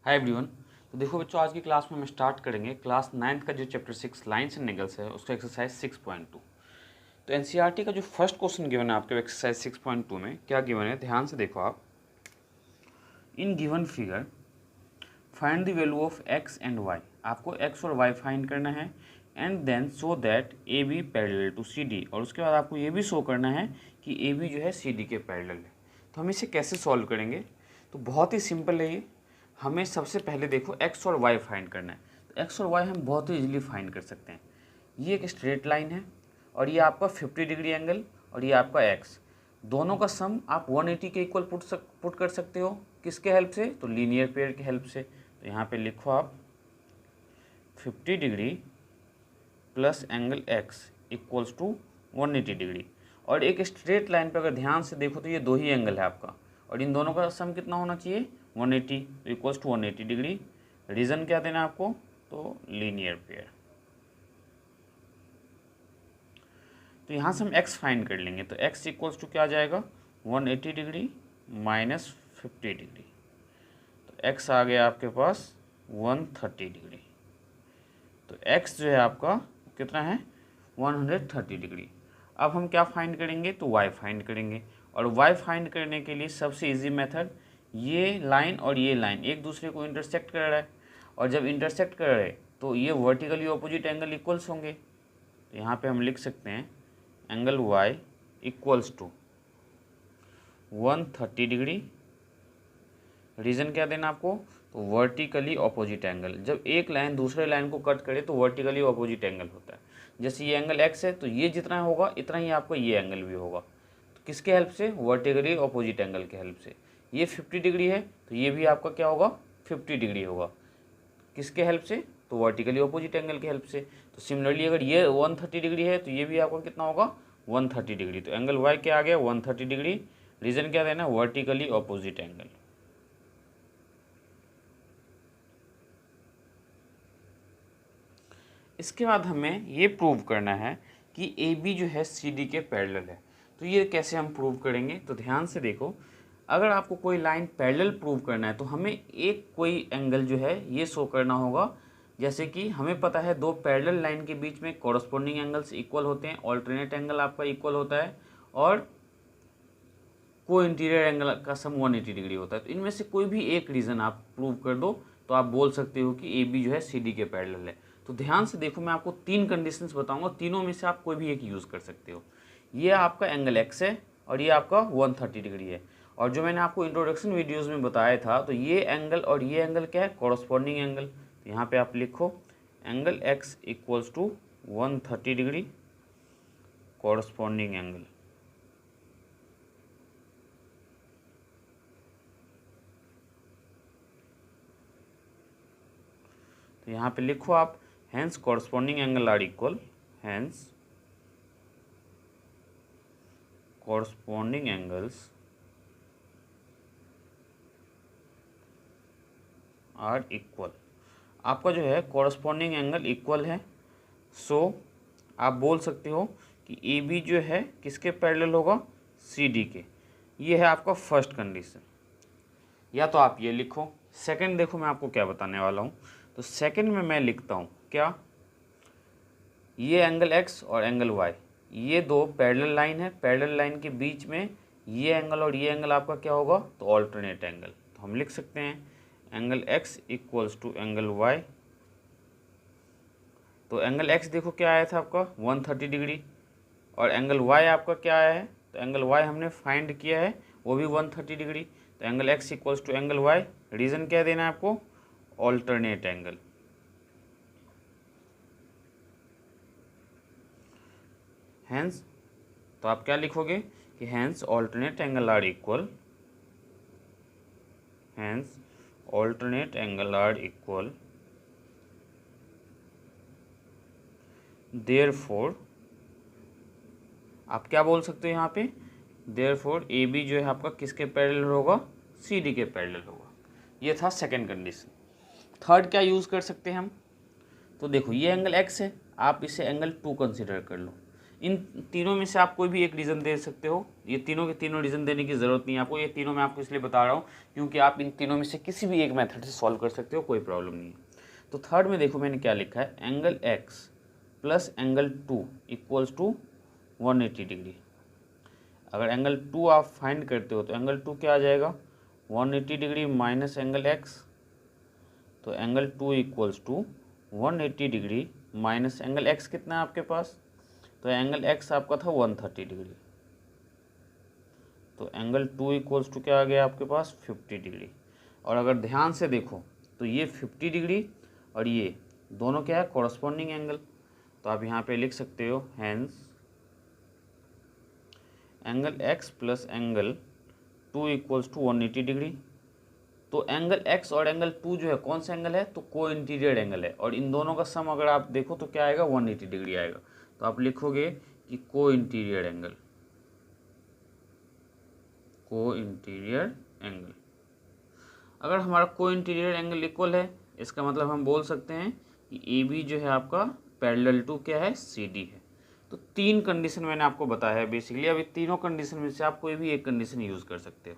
Hi everyone. तो देखो बच्चों, आज की क्लास में हम स्टार्ट करेंगे क्लास 9th का जो चैप्टर 6 लाइन्स एंड एंगल्स है उसका एक्सरसाइज 6.2। तो एनसीईआरटी का जो फर्स्ट क्वेश्चन गिवन है आपके एक्सरसाइज 6.2 में क्या गिवन है, ध्यान से देखो आप। In given figure find the value of x and y. आपको एक्स और वाई फाइंड करना है and then show that A B parallel to C D, और उसके बाद आपको ये भी शो करना है कि ए बी जो है सी डी के पैरेलल है। तो हम इसे कैसे सॉल्व करेंगे? तो बहुत ही सिंपल है ये। हमें सबसे पहले देखो एक्स और वाई फाइंड करना है। तो एक्स और वाई हम बहुत ही इजीली फाइंड कर सकते हैं। ये एक स्ट्रेट लाइन है और ये आपका 50 डिग्री एंगल और ये आपका एक्स, दोनों का सम आप 180 के इक्वल पुट कर सकते हो। किसके हेल्प से? तो लीनियर पेयर की हेल्प से। तो यहाँ पे लिखो आप 50 degree plus angle x equals to 180 degree. और एक स्ट्रेट लाइन पे अगर ध्यान से देखो तो ये दो ही एंगल है आपका, और इन दोनों का सम कितना होना चाहिए? 180, तो इक्वल्स टू 180 डिग्री। रीज़न क्या देना है आपको? तो लीनियर पेयर। तो यहाँ से हम x फाइंड कर लेंगे। तो x इक्वल्स टू क्या आ जाएगा? 180 डिग्री माइनस 50 डिग्री। तो x आ गया आपके पास 130 डिग्री। तो x जो है आपका कितना है? 130 डिग्री। अब हम क्या फाइंड करेंगे? तो y फाइंड करेंगे। और y फाइंड करने के लिए सबसे इजी मेथड, ये लाइन और ये लाइन एक दूसरे को इंटरसेक्ट कर रहा है, और जब इंटरसेक्ट कर रहे तो ये वर्टिकली ऑपोजिट एंगल इक्वल्स होंगे। तो यहाँ पे हम लिख सकते हैं angle y equals to 130 degree. Reason क्या देना आपको? तो वर्टिकली ऑपोजिट एंगल। जब एक लाइन दूसरे लाइन को कट करे तो वर्टिकली ऑपोजिट एंगल होता है। जैसे ये एंगल x है तो ये जितना होगा इतना ही आपका ये एंगल भी होगा। तो किसके हेल्प से? वर्टिकली ऑपोजिट एंगल के हेल्प से। ये 50 डिग्री है तो ये भी आपका क्या होगा? 50 डिग्री होगा। किसके हेल्प से? तो वर्टिकली ऑपोजिट एंगल के हेल्प से। तो सिमिलरली अगर ये 130 डिग्री है तो ये भी आपका कितना होगा? 130 डिग्री। तो एंगल y क्या आ गया? 130 डिग्री। रीज़न क्या देना? Vertically opposite angle. इसके बाद हमें ये प्रूव करना है कि ए बी जो है सी डी के पैरेलल है। तो ये कैसे हम प्रूव करेंगे? तो ध्यान से देखो, अगर आपको कोई लाइन पैरेलल प्रूव करना है तो हमें एक कोई एंगल जो है ये शो करना होगा। जैसे कि हमें पता है दो पैरेलल लाइन के बीच में कॉरस्पॉन्डिंग एंगल्स इक्वल होते हैं, ऑल्टरनेट एंगल आपका इक्वल होता है, और को इंटीरियर एंगल का सम 180 डिग्री होता है। तो इनमें से कोई भी एक रीज़न आप प्रूव कर दो तो आप बोल सकते हो कि ए बी जो है सी डी के पैरेलल है। तो ध्यान से देखो, मैं आपको तीन कंडीशंस बताऊंगा, तीनों में से आप कोई भी एक यूज़ कर सकते हो। ये आपका एंगल एक्स है और ये आपका 130 डिग्री है। और जो मैंने आपको इंट्रोडक्शन वीडियोज़ में बताया था, तो ये एंगल और ये एंगल क्या है? Corresponding angle. तो यहाँ पर आप लिखो angle x equals to 130 degree corresponding angle. तो यहाँ पे लिखो आप hence corresponding angle are equal, hence corresponding angles are equal. आपका जो है कॉरस्पॉन्डिंग एंगल इक्वल है। सो आप बोल सकते हो कि ए बी जो है किसके पैरेलल होगा? सी डी के। ये है आपका फर्स्ट कंडीशन। या तो आप ये लिखो। सेकंड देखो मैं आपको क्या बताने वाला हूँ। तो सेकंड में मैं लिखता हूँ क्या? ये एंगल x और एंगल y, ये दो पैरेलल लाइन है, पैरेलल लाइन के बीच में ये एंगल और ये एंगल आपका क्या होगा? तो ऑल्टरनेट एंगल। तो हम लिख सकते हैं angle x equals to angle y। तो एंगल x देखो क्या आया था आपका? 130 डिग्री। और एंगल y आपका क्या आया है? तो एंगल y हमने फाइंड किया है, वो भी 130 डिग्री। तो angle x equals to angle y। Reason क्या देना है आपको? Alternate angle. हैंस तो आप क्या लिखोगे कि hence alternate angle are equal, hence alternate angle are equal, therefore आप क्या बोल सकते हो यहाँ पे? देयरफॉर ए बी जो है आपका किसके पैरेलल होगा? सी डी के पैरेलल होगा। ये था सेकंड कंडीशन। थर्ड क्या यूज़ कर सकते हैं हम? तो देखो ये एंगल x है, आप इसे एंगल 2 कंसिडर कर लो। इन तीनों में से आप कोई भी एक रीज़न दे सकते हो, ये तीनों के तीनों रीज़न देने की ज़रूरत नहीं है आपको, ये तीनों मैं आपको इसलिए बता रहा हूँ क्योंकि आप इन तीनों में से किसी भी एक मेथड से सॉल्व कर सकते हो, कोई प्रॉब्लम नहीं है। तो थर्ड में देखो मैंने क्या लिखा है, angle x plus angle 2 equals to 180 degree. अगर एंगल 2 आप फाइंड करते हो तो एंगल 2 क्या आ जाएगा, 180 डिग्री माइनस एंगल x, तो angle 2 equals to 180 degree minus angle x कितना है आपके पास, तो एंगल x आपका था 130 डिग्री, तो एंगल 2 इक्वल्स टू क्या आ गया आपके पास 50 डिग्री। और अगर ध्यान से देखो तो ये 50 डिग्री और ये दोनों क्या है, कॉरस्पॉन्डिंग एंगल। तो आप यहाँ पे लिख सकते हो hence angle x plus angle 2 equals to 180 degree. तो एंगल x और एंगल 2 जो है कौन सा एंगल है, तो को इंटीरियर एंगल है, और इन दोनों का सम अगर आप देखो तो क्या आएगा, 180 डिग्री आएगा। तो आप लिखोगे कि को इंटीरियर एंगल, को इंटीरियर एंगल। अगर हमारा को इंटीरियर एंगल इक्वल है, इसका मतलब हम बोल सकते हैं कि ए बी जो है आपका पैरेलल टू क्या है, सी डी है। तो तीन कंडीशन मैंने आपको बताया है बेसिकली। अब तीनों कंडीशन में से आप कोई भी एक कंडीशन यूज़ कर सकते हो।